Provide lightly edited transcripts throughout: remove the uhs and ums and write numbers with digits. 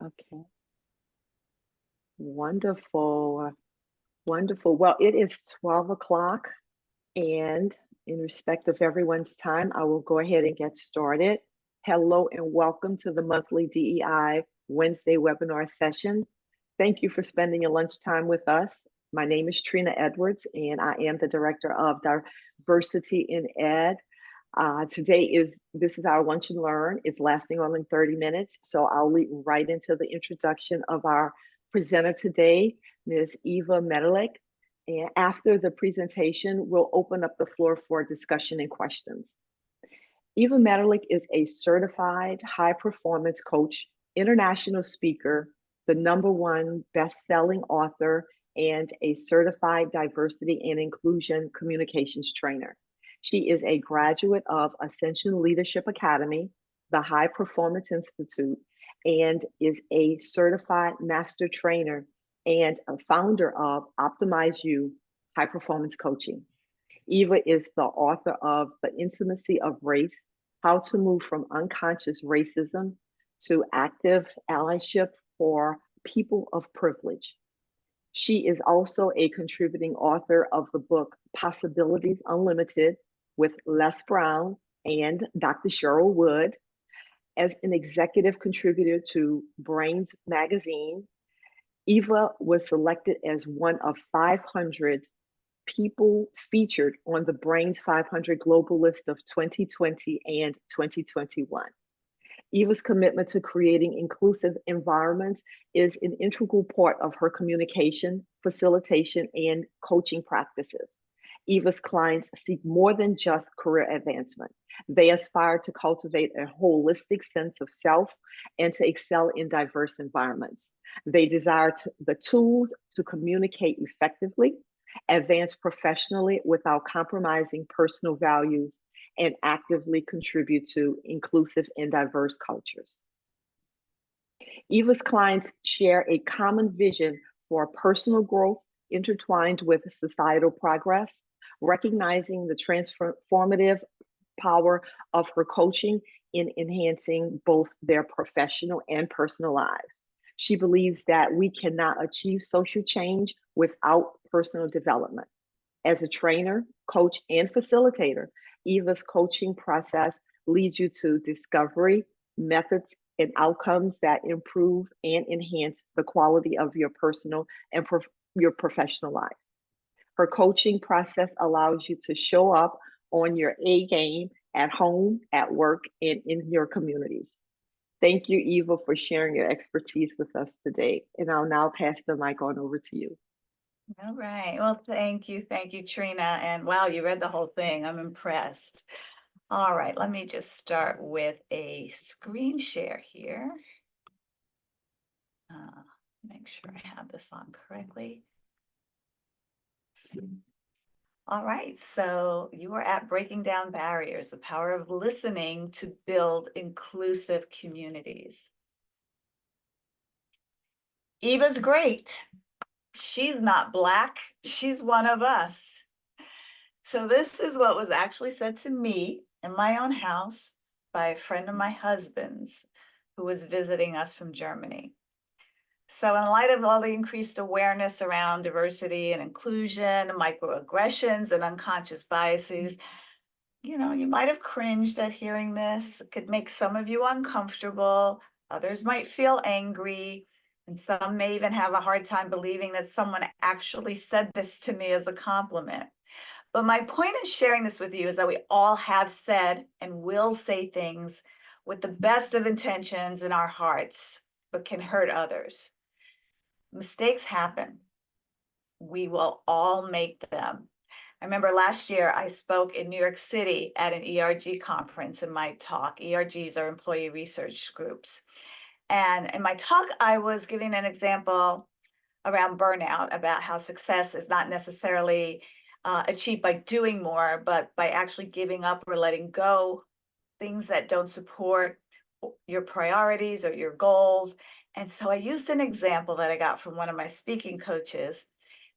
Okay. Wonderful. Wonderful. Well, it is 12 o'clock, and in respect of everyone's time, I will go ahead and get started. Hello, and welcome to the monthly DEI Wednesday webinar session. Thank you for spending your lunchtime with us. My name is Trina Edwards, and I am the Director of Diversity in Ed. This is our lunch and learn. It's lasting only 30 minutes, so I'll lead right into the introduction of our presenter today, Ms. Eva Medilek. And after the presentation, we'll open up the floor for discussion and questions. Eva Medilek is a certified high performance coach, international speaker, the #1 best-selling author, and a certified diversity and inclusion communications trainer. She is a graduate of Ascension Leadership Academy, the High Performance Institute, and is a certified master trainer and a founder of Optimize You High Performance Coaching. Eva is the author of The Intimacy of Race: How to Move from Unconscious Racism to Active Allyship for People of Privilege. She is also a contributing author of the book Possibilities Unlimited with Les Brown and Dr. Cheryl Wood. As an executive contributor to Brains Magazine, Eva was selected as one of 500 people featured on the Brains 500 global list of 2020 and 2021. Eva's commitment to creating inclusive environments is an integral part of her communication, facilitation, and coaching practices. Eva's clients seek more than just career advancement. They aspire to cultivate a holistic sense of self and to excel in diverse environments. They desire the tools to communicate effectively, advance professionally without compromising personal values, and actively contribute to inclusive and diverse cultures. Eva's clients share a common vision for personal growth intertwined with societal progress, recognizing the transformative power of her coaching in enhancing both their professional and personal lives. She believes that we cannot achieve social change without personal development. As a trainer, coach, and facilitator, Eva's coaching process leads you to discovery, methods, and outcomes that improve and enhance the quality of your personal and your professional life. Her coaching process allows you to show up on your A game at home, at work, and in your communities. Thank you, Eva, for sharing your expertise with us today. And I'll now pass the mic on over to you. All right. Well, thank you. Thank you, Trina. And wow, you read the whole thing. I'm impressed. All right. Let me just start with a screen share here. Make sure I have this on correctly. All right. So you are at Breaking Down Barriers, the power of listening to build inclusive communities. Eva's great. She's not Black. She's one of us. So this is what was actually said to me in my own house by a friend of my husband's who was visiting us from Germany. So in light of all the increased awareness around diversity and inclusion, microaggressions and unconscious biases, you might have cringed at hearing this. It could make some of you uncomfortable. Others might feel angry. And some may even have a hard time believing that someone actually said this to me as a compliment. But my point in sharing this with you is that we all have said and will say things with the best of intentions in our hearts, but can hurt others. Mistakes happen. We will all make them. I remember last year I spoke in New York City at an ERG conference in my talk. ERGs are employee research groups. And in my talk, I was giving an example around burnout, about how success is not necessarily achieved by doing more, but by actually giving up or letting go things that don't support your priorities or your goals. And so I used an example that I got from one of my speaking coaches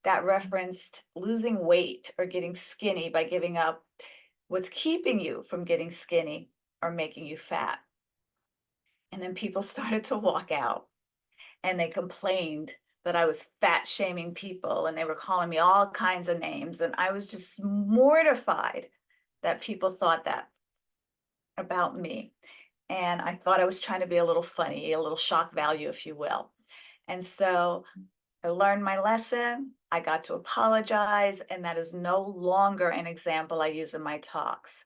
that referenced losing weight or getting skinny by giving up what's keeping you from getting skinny or making you fat. And then people started to walk out. and they complained that I was fat shaming people and they were calling me all kinds of names. And I was just mortified that people thought that about me. And I thought I was trying to be a little funny, a little shock value, if you will. And so I learned my lesson. I got to apologize, and that is no longer an example I use in my talks.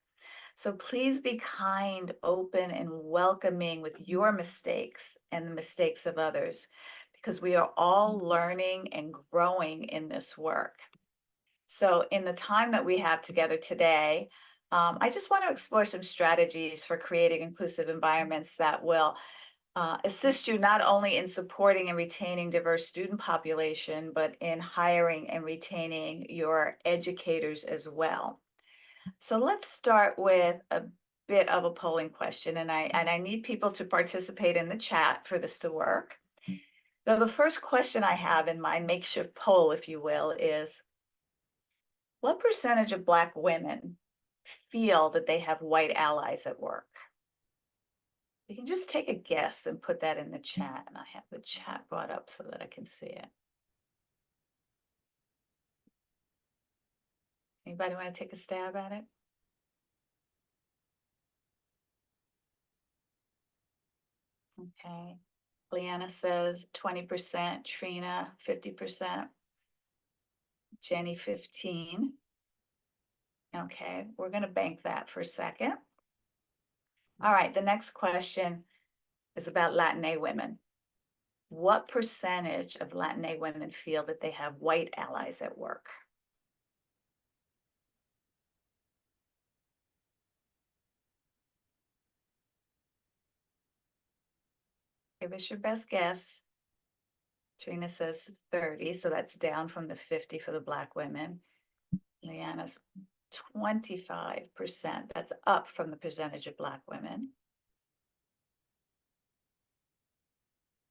So please be kind, open, and welcoming with your mistakes and the mistakes of others, because we are all learning and growing in this work. So in the time that we have together today, I just want to explore some strategies for creating inclusive environments that will assist you not only in supporting and retaining diverse student population, but in hiring and retaining your educators as well. So let's start with a bit of a polling question, and I need people to participate in the chat for this to work. So the first question I have in my makeshift poll, if you will, is what percentage of Black women feel that they have white allies at work? You can just take a guess and put that in the chat, and I have the chat brought up so that I can see it. Anybody want to take a stab at it? Okay. Leanna says 20%, Trina 50%, Jenny 15. Okay, we're going to bank that for a second. All right, the next question is about Latina women. What percentage of Latina women feel that they have white allies at work? Give us your best guess. Trina says 30, so that's down from the 50 for the Black women. Leanna's 25%, that's up from the percentage of Black women.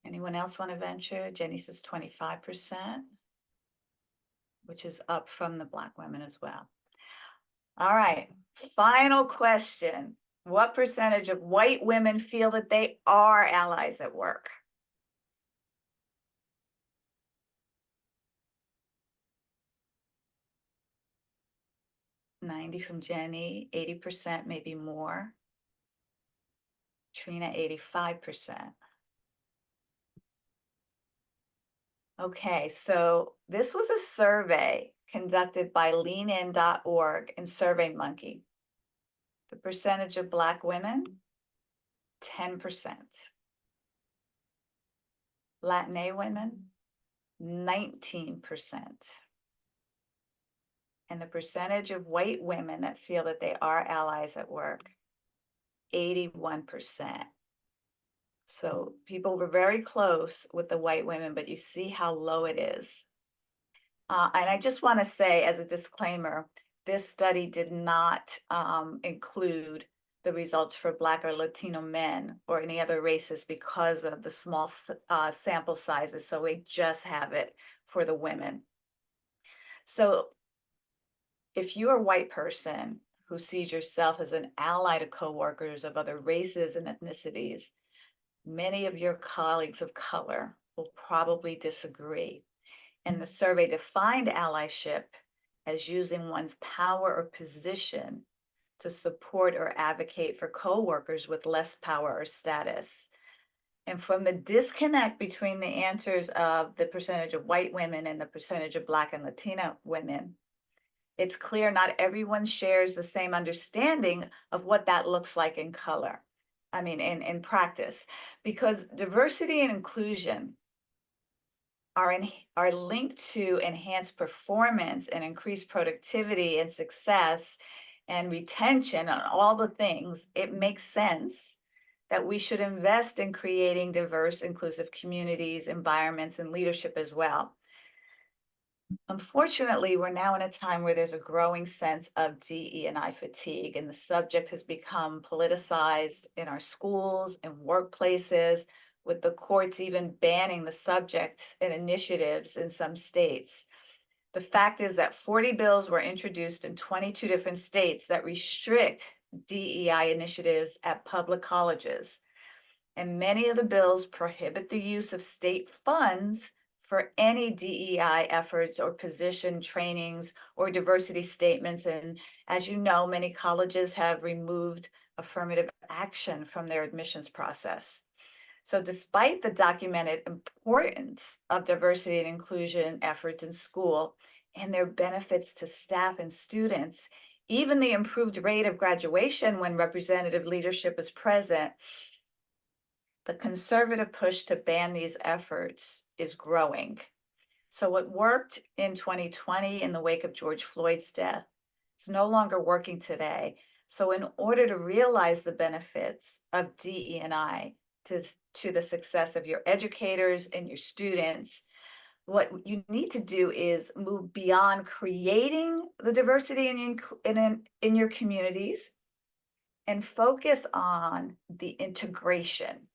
Anyone else want to venture? Jenny says 25%, which is up from the Black women as well. All right, final question. What percentage of white women feel that they are allies at work? "90" from Jenny, 80%, maybe more. Trina, 85%. Okay, so this was a survey conducted by leanin.org and SurveyMonkey. The percentage of Black women, 10%. Latina women, 19%. And the percentage of white women that feel that they are allies at work, 81%. So people were very close with the white women, but you see how low it is. And I just want to say as a disclaimer, this study did not include the results for Black or Latino men or any other races because of the small sample sizes. So we just have it for the women. So if you're a white person who sees yourself as an ally to coworkers of other races and ethnicities, many of your colleagues of color will probably disagree. And the survey defined allyship as using one's power or position to support or advocate for coworkers with less power or status. And from the disconnect between the answers of the percentage of white women and the percentage of Black and Latina women, it's clear not everyone shares the same understanding of what that looks like in color. I mean, in practice, because diversity and inclusion are linked to enhanced performance and increased productivity and success and retention and all the things. It makes sense that we should invest in creating diverse, inclusive communities, environments, and leadership as well. Unfortunately, we're now in a time where there's a growing sense of DE&I fatigue, and the subject has become politicized in our schools and workplaces, with the courts even banning the subject and initiatives in some states. The fact is that 40 bills were introduced in 22 different states that restrict DEI initiatives at public colleges. And many of the bills prohibit the use of state funds for any DEI efforts or position trainings or diversity statements. And as you know, many colleges have removed affirmative action from their admissions process. So despite the documented importance of diversity and inclusion efforts in school and their benefits to staff and students, even the improved rate of graduation when representative leadership is present, the conservative push to ban these efforts is growing. So what worked in 2020 in the wake of George Floyd's death, it's no longer working today. So in order to realize the benefits of DE&I to the success of your educators and your students, what you need to do is move beyond creating the diversity in your communities and focus on the integration.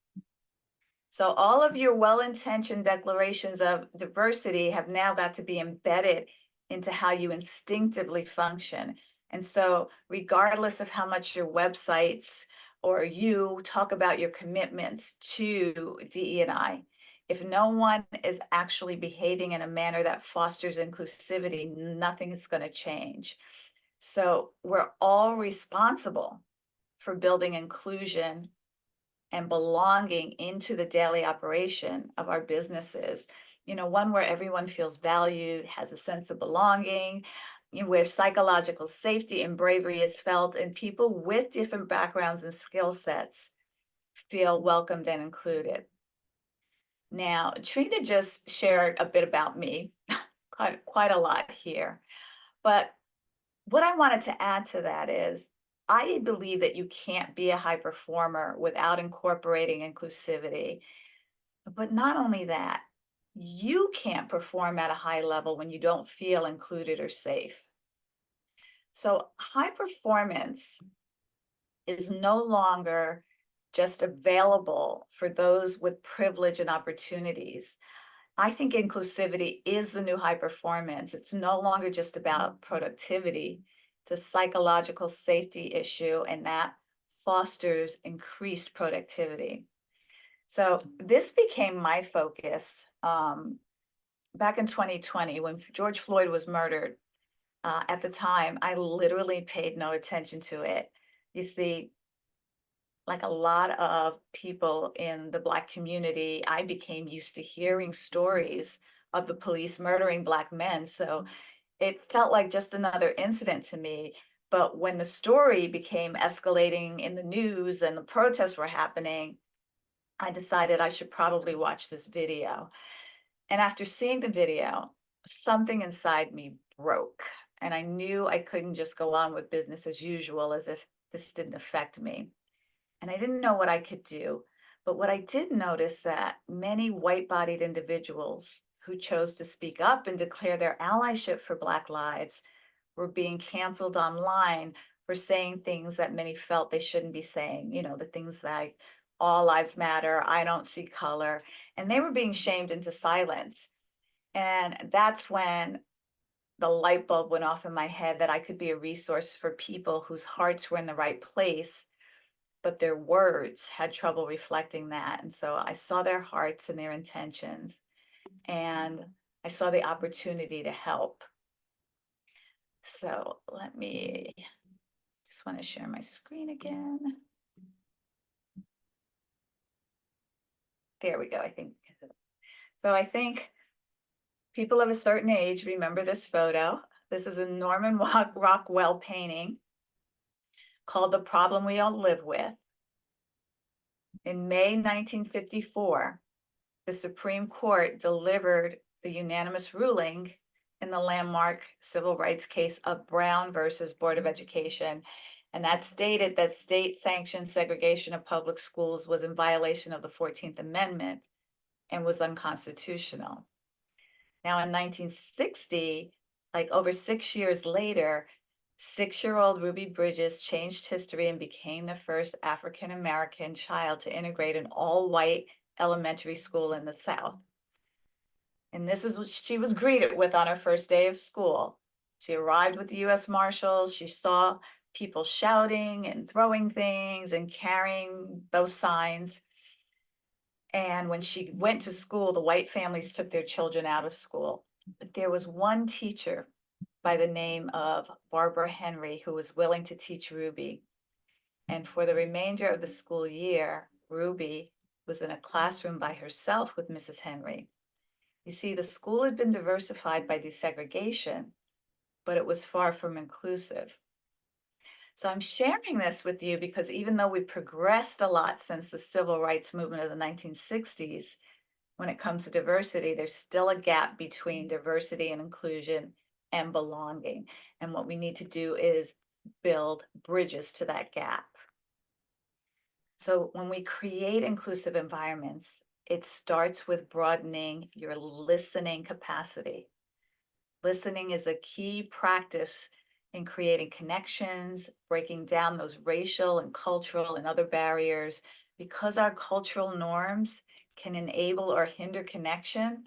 So all of your well-intentioned declarations of diversity have now got to be embedded into how you instinctively function. And so regardless of how much your websites or you talk about your commitments to DE&I, if no one is actually behaving in a manner that fosters inclusivity, nothing is going to change. So we're all responsible for building inclusion and belonging into the daily operation of our businesses. One where everyone feels valued, has a sense of belonging, where psychological safety and bravery is felt, and people with different backgrounds and skill sets feel welcomed and included. Now, Trina just shared a bit about me, quite a lot here. But what I wanted to add to that is I believe that you can't be a high performer without incorporating inclusivity. But not only that, you can't perform at a high level when you don't feel included or safe. So high performance is no longer just available for those with privilege and opportunities. I think inclusivity is the new high performance. It's no longer just about productivity. It's a psychological safety issue, and that fosters increased productivity. So this became my focus back in 2020 when George Floyd was murdered. At the time, I literally paid no attention to it. You see, like a lot of people in the Black community, I became used to hearing stories of the police murdering Black men. So it felt like just another incident to me. But when the story became escalating in the news and the protests were happening, I decided I should probably watch this video. And after seeing the video, something inside me broke. And I knew I couldn't just go on with business as usual as if this didn't affect me. And I didn't know what I could do. But what I did notice that many white-bodied individuals who chose to speak up and declare their allyship for Black lives were being canceled online for saying things that many felt they shouldn't be saying, the things like all lives matter, I don't see color, and they were being shamed into silence. And that's when the light bulb went off in my head that I could be a resource for people whose hearts were in the right place, but their words had trouble reflecting that. And so I saw their hearts and their intentions, and I saw the opportunity to help. So let me just want to share my screen again. There we go, I think. So I think people of a certain age remember this photo. This is a Norman Rockwell painting called The Problem We All Live With. In May 1954, the Supreme Court delivered the unanimous ruling in the landmark civil rights case of Brown versus Board of Education. And that stated that state-sanctioned segregation of public schools was in violation of the 14th Amendment and was unconstitutional. Now in 1960, like over 6 years later, 6-year-old Ruby Bridges changed history and became the first African-American child to integrate an all-white elementary school in the South. And this is what she was greeted with on her first day of school. She arrived with the U.S. Marshals. She saw people shouting and throwing things and carrying those signs. And when she went to school, the white families took their children out of school. But there was one teacher by the name of Barbara Henry who was willing to teach Ruby. And for the remainder of the school year, Ruby was in a classroom by herself with Mrs. Henry. You see, the school had been diversified by desegregation, but it was far from inclusive. So I'm sharing this with you because even though we progressed a lot since the civil rights movement of the 1960s, when it comes to diversity, there's still a gap between diversity and inclusion and belonging. And what we need to do is build bridges to that gap. So when we create inclusive environments, it starts with broadening your listening capacity. Listening is a key practice in creating connections, breaking down those racial and cultural and other barriers. Because our cultural norms can enable or hinder connection,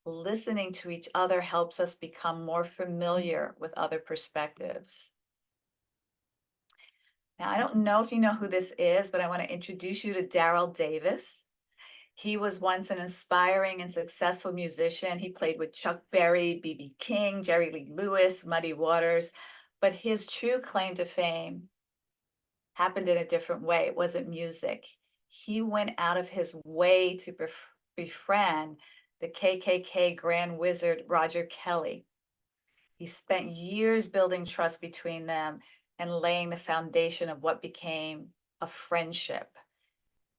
listening to each other helps us become more familiar with other perspectives. Now, I don't know if you know who this is, but I want to introduce you to Daryl Davis. He was once an inspiring and successful musician. He played with Chuck Berry, B.B. King, Jerry Lee Lewis, Muddy Waters, but his true claim to fame happened in a different way. It wasn't music. He went out of his way to befriend the KKK Grand Wizard Roger Kelly. He spent years building trust between them and laying the foundation of what became a friendship.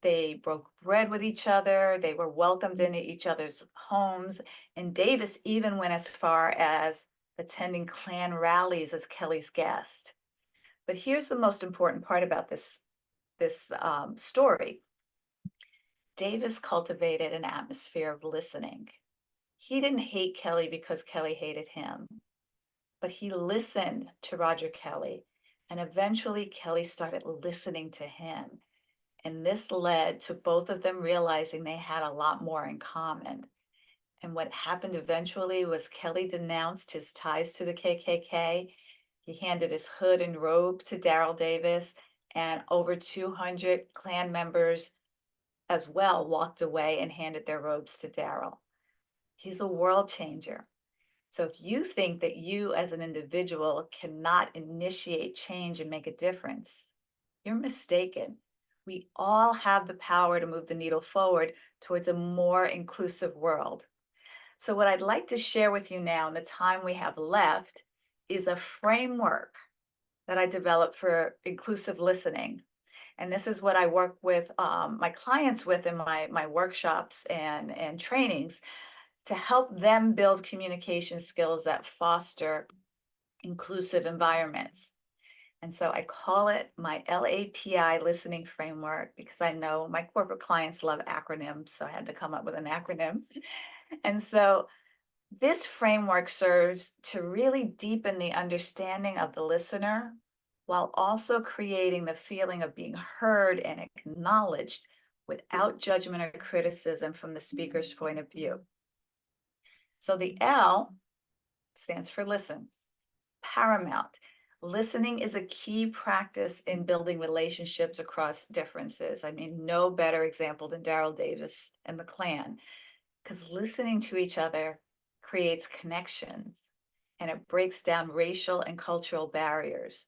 They broke bread with each other. They were welcomed into each other's homes. And Davis even went as far as attending Klan rallies as Kelly's guest. But here's the most important part about this story. Davis cultivated an atmosphere of listening. He didn't hate Kelly because Kelly hated him, but he listened to Roger Kelly. And eventually Kelly started listening to him. And this led to both of them realizing they had a lot more in common. And what happened eventually was Kelly denounced his ties to the KKK. He handed his hood and robe to Daryl Davis, and over 200 Klan members as well walked away and handed their robes to Daryl. He's a world changer. So if you think that you as an individual cannot initiate change and make a difference, you're mistaken. We all have the power to move the needle forward towards a more inclusive world. So what I'd like to share with you now in the time we have left is a framework that I developed for inclusive listening. And this is what I work with my clients with in my workshops and trainings to help them build communication skills that foster inclusive environments. And so I call it my LAPI listening framework because I know my corporate clients love acronyms, so I had to come up with an acronym. And so this framework serves to really deepen the understanding of the listener while also creating the feeling of being heard and acknowledged without judgment or criticism from the speaker's point of view. So the L stands for listen. Paramount. Listening is a key practice in building relationships across differences. I mean, no better example than Daryl Davis and the Klan, because listening to each other creates connections and it breaks down racial and cultural barriers.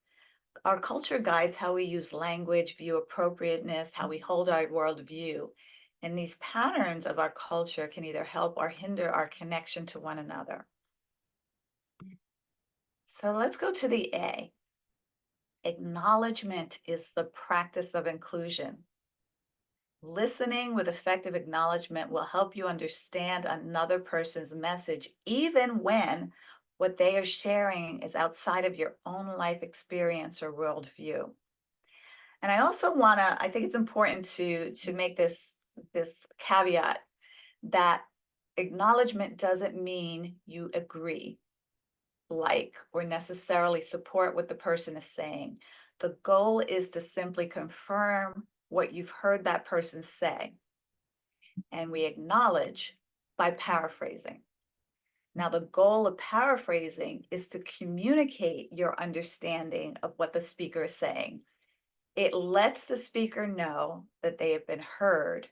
Our culture guides how we use language, view appropriateness, how we hold our worldview. And these patterns of our culture can either help or hinder our connection to one another. So let's go to the A. Acknowledgement is the practice of inclusion. Listening with effective acknowledgement will help you understand another person's message, even when what they are sharing is outside of your own life experience or worldview. And I also I think it's important to make this caveat that acknowledgement doesn't mean you agree, like, or necessarily support what the person is saying. The goal is to simply confirm what you've heard that person say. And we acknowledge by paraphrasing. Now, the goal of paraphrasing is to communicate your understanding of what the speaker is saying. It lets the speaker know that they have been heard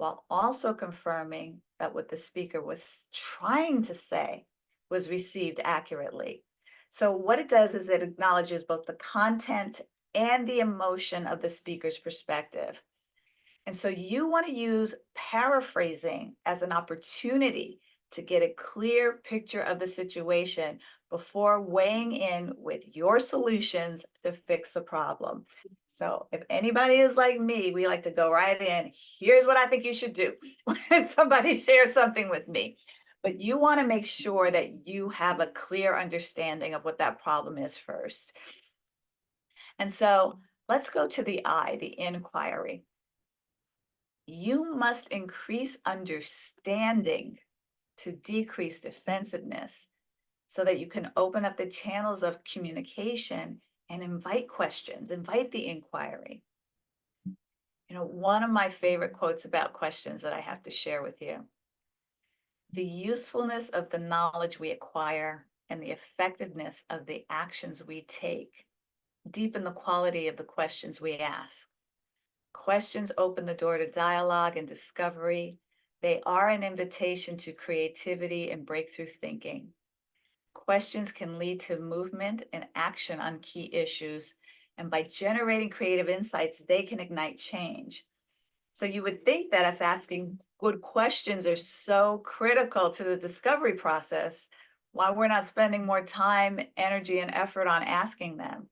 while also confirming that what the speaker was trying to say was received accurately. So what it does is it acknowledges both the content and the emotion of the speaker's perspective. And so you want to use paraphrasing as an opportunity to get a clear picture of the situation before weighing in with your solutions to fix the problem. So if anybody is like me, we like to go right in. Here's what I think you should do when somebody shares something with me. But you want to make sure that you have a clear understanding of what that problem is first. And so let's go to the I, the inquiry. You must increase understanding to decrease defensiveness so that you can open up the channels of communication and invite questions, invite the inquiry. You know, one of my favorite quotes about questions that I have to share with you: the usefulness of the knowledge we acquire and the effectiveness of the actions we take deepen the quality of the questions we ask. Questions open the door to dialogue and discovery. They are an invitation to creativity and breakthrough thinking. Questions can lead to movement and action on key issues, and by generating creative insights, they can ignite change. So you would think that if asking good questions are so critical to the discovery process, why we're not spending more time, energy, and effort on asking them.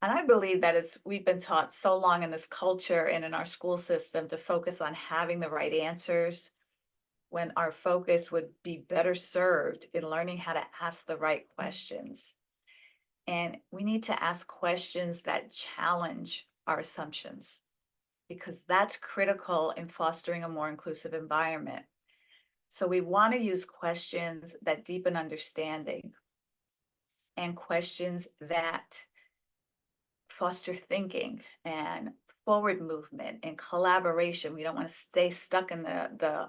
And I believe that we've been taught so long in this culture and in our school system to focus on having the right answers, when our focus would be better served in learning how to ask the right questions. And we need to ask questions that challenge our assumptions, because that's critical in fostering a more inclusive environment. So we want to use questions that deepen understanding and questions that foster thinking and forward movement and collaboration. We don't want to stay stuck in the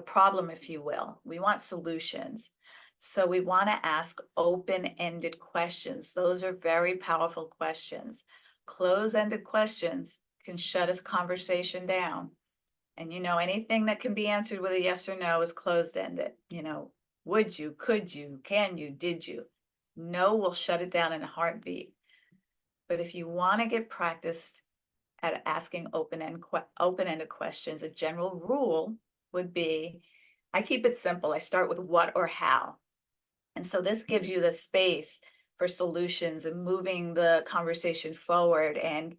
problem, if you will. We want solutions. So we want to ask open-ended questions. Those are very powerful questions. Closed-ended questions can shut a conversation down. And anything that can be answered with a yes or no is closed-ended. Would you, could you, can you, did you? No will shut it down in a heartbeat. But if you want to get practiced at asking open-ended questions, a general rule would be, I keep it simple. I start with what or how. And so this gives you the space for solutions and moving the conversation forward and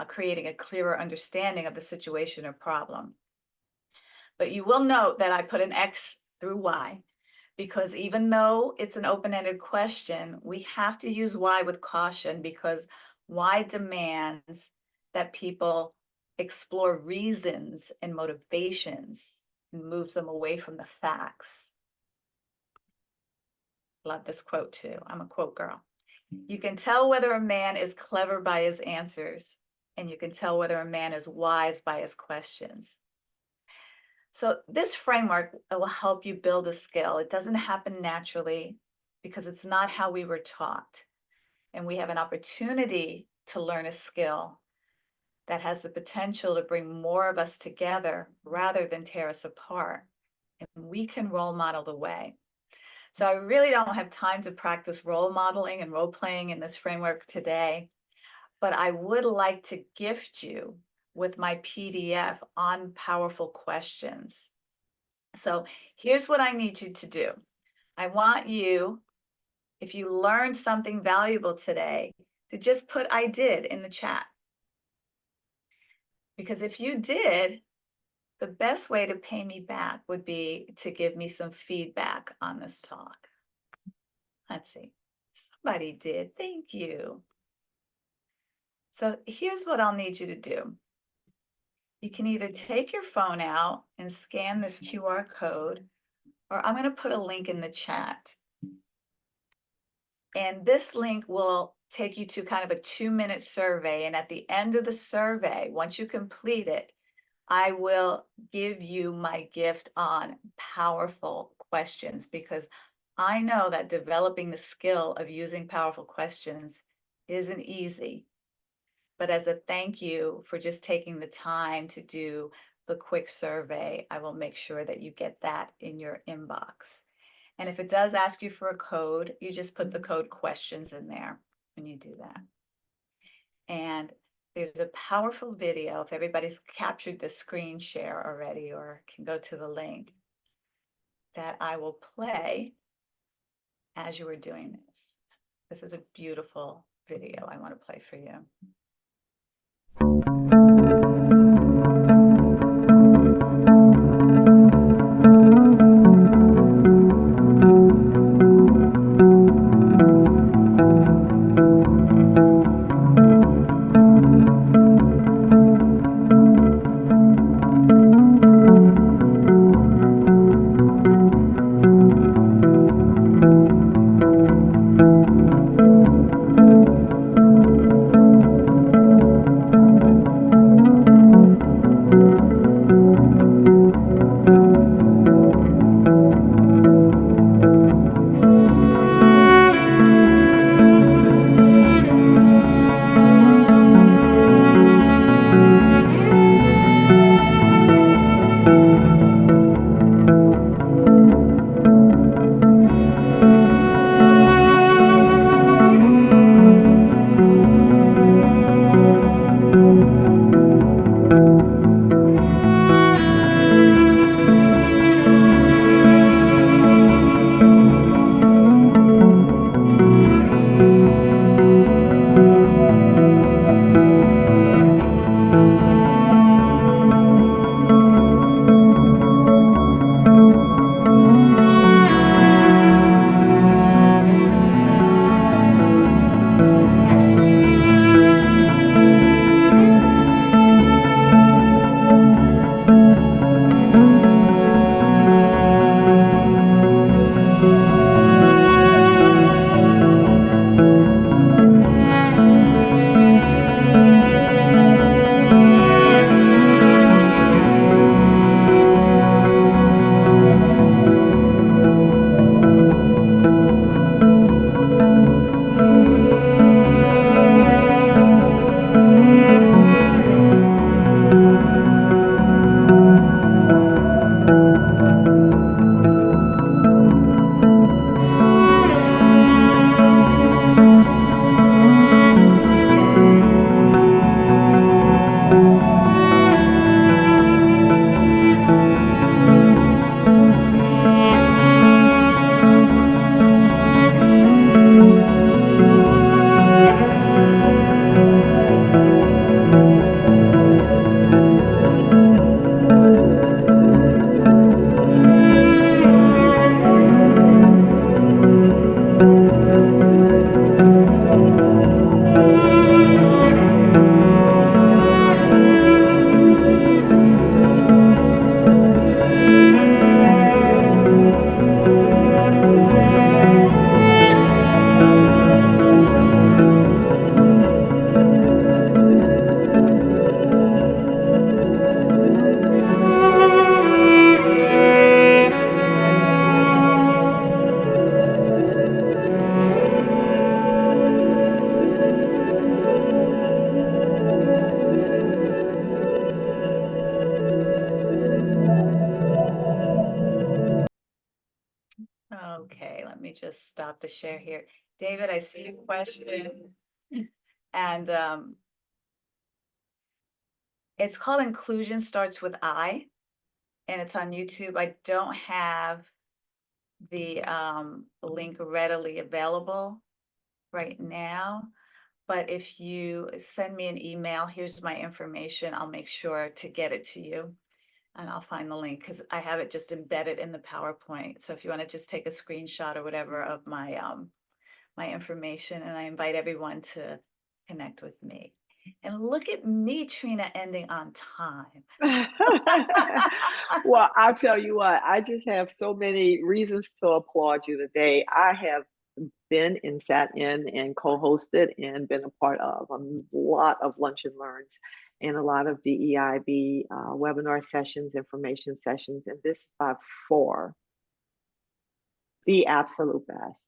creating a clearer understanding of the situation or problem. But you will note that I put an X through Y, because even though it's an open-ended question, we have to use why with caution, because why demands that people explore reasons and motivations and moves them away from the facts. Love this quote too. I'm a quote girl. You can tell whether a man is clever by his answers, and you can tell whether a man is wise by his questions. So this framework will help you build a skill. It doesn't happen naturally because it's not how we were taught. And we have an opportunity to learn a skill that has the potential to bring more of us together rather than tear us apart. And we can role model the way. So I really don't have time to practice role modeling and role playing in this framework today, but I would like to gift you with my PDF on powerful questions. So here's what I need you to do. I want you, if you learned something valuable today, to just put I did in the chat. Because if you did, the best way to pay me back would be to give me some feedback on this talk. Let's see. Somebody did. Thank you. So here's what I'll need you to do. You can either take your phone out and scan this QR code, or I'm going to put a link in the chat. And this link will take you to kind of a 2-minute survey. And at the end of the survey, once you complete it, I will give you my gift on powerful questions, because I know that developing the skill of using powerful questions isn't easy. But as a thank you for just taking the time to do the quick survey, I will make sure that you get that in your inbox. And if it does ask you for a code, you just put the code questions in there when you do that. And there's a powerful video, if everybody's captured the screen share already or can go to the link, that I will play as you are doing this. This is a beautiful video I want to play for you. Okay, let me just stop the share here. David, I see your question. And it's called Inclusion Starts with I, and it's on YouTube. I don't have the link readily available right now, but if you send me an email, here's my information, I'll make sure to get it to you. And I'll find the link because I have it just embedded in the PowerPoint. So if you want to just take a screenshot or whatever of my my information, and I invite everyone to connect with me. And look at me, Trina, ending on time. Well, I'll tell you what, I just have so many reasons to applaud you today. I have been and sat in and co-hosted and been a part of a lot of lunch and learns and a lot of DEIB webinar sessions, information sessions, and this is by far the absolute best.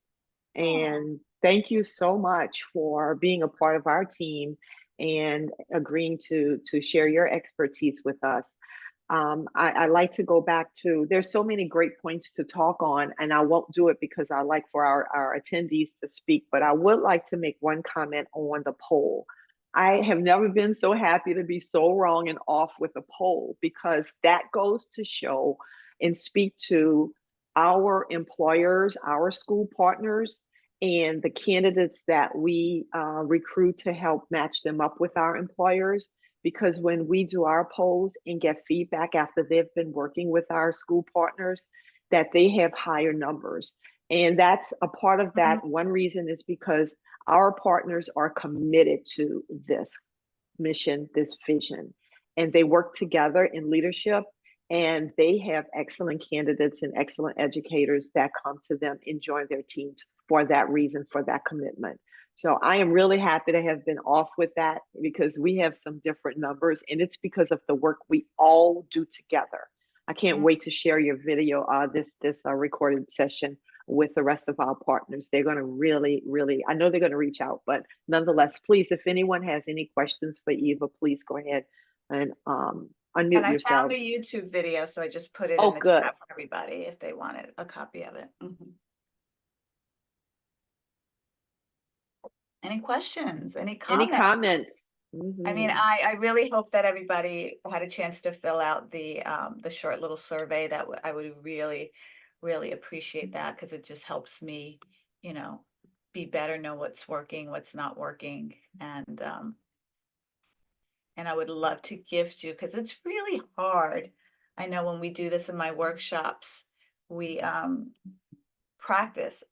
And thank you so much for being a part of our team and agreeing to share your expertise with us. I like to go back to, there's so many great points to talk on, and I won't do it because I like for our attendees to speak, but I would like to make one comment on the poll. I have never been so happy to be so wrong and off with a poll, because that goes to show and speak to our employers, our school partners, and the candidates that we recruit to help match them up with our employers. Because when we do our polls and get feedback after they've been working with our school partners, that they have higher numbers. And that's a part of that. One reason is because our partners are committed to this mission, this vision, and they work together in leadership, and they have excellent candidates and excellent educators that come to them and join their teams for that reason, for that commitment. So I am really happy to have been off with that, because we have some different numbers, and it's because of the work we all do together. I can't wait to share your video, this recorded session with the rest of our partners. They're going to really, really, I know they're going to reach out, but nonetheless, please, if anyone has any questions for Eva, please go ahead and And unmute I found the yourselves. YouTube video, so I just put it in Oh, the good. chat for everybody if they wanted a copy of it. Any questions? Any Any comments? comments? I mean, I really hope that everybody had a chance to fill out the short little survey. That I would really, really appreciate that, because it just helps me, you know, be better, know what's working, what's not working, and I would love to gift you, because it's really hard. I know when we do this in my workshops, we practice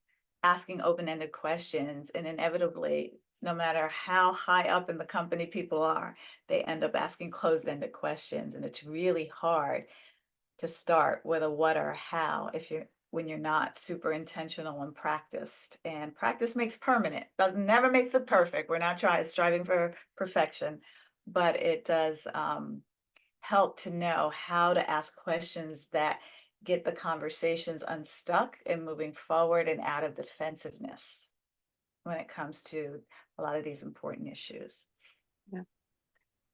asking open-ended questions, and inevitably, no matter how high up in the company people are, they end up asking closed-ended questions, and it's really hard to start with a what or a how if you're when you're not super intentional and practiced. And practice makes permanent. Doesn't never makes it perfect. We're not striving for perfection, but it does help to know how to ask questions that get the conversations unstuck and moving forward and out of defensiveness when it comes to a lot of these important issues. Yeah.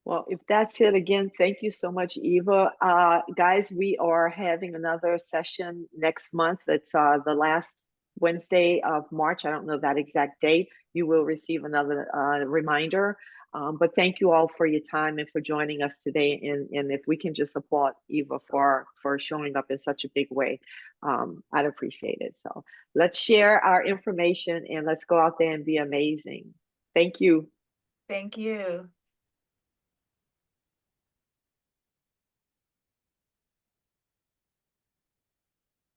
Well, if that's it, again, thank you so much, Eva. Guys, we are having another session next month. It's the last Wednesday of March. I don't know that exact date. You will receive another reminder. But thank you all for your time and for joining us today. And if we can just applaud Eva for showing up in such a big way, I'd appreciate it. So let's share our information and let's go out there and be amazing. Thank you. Thank you.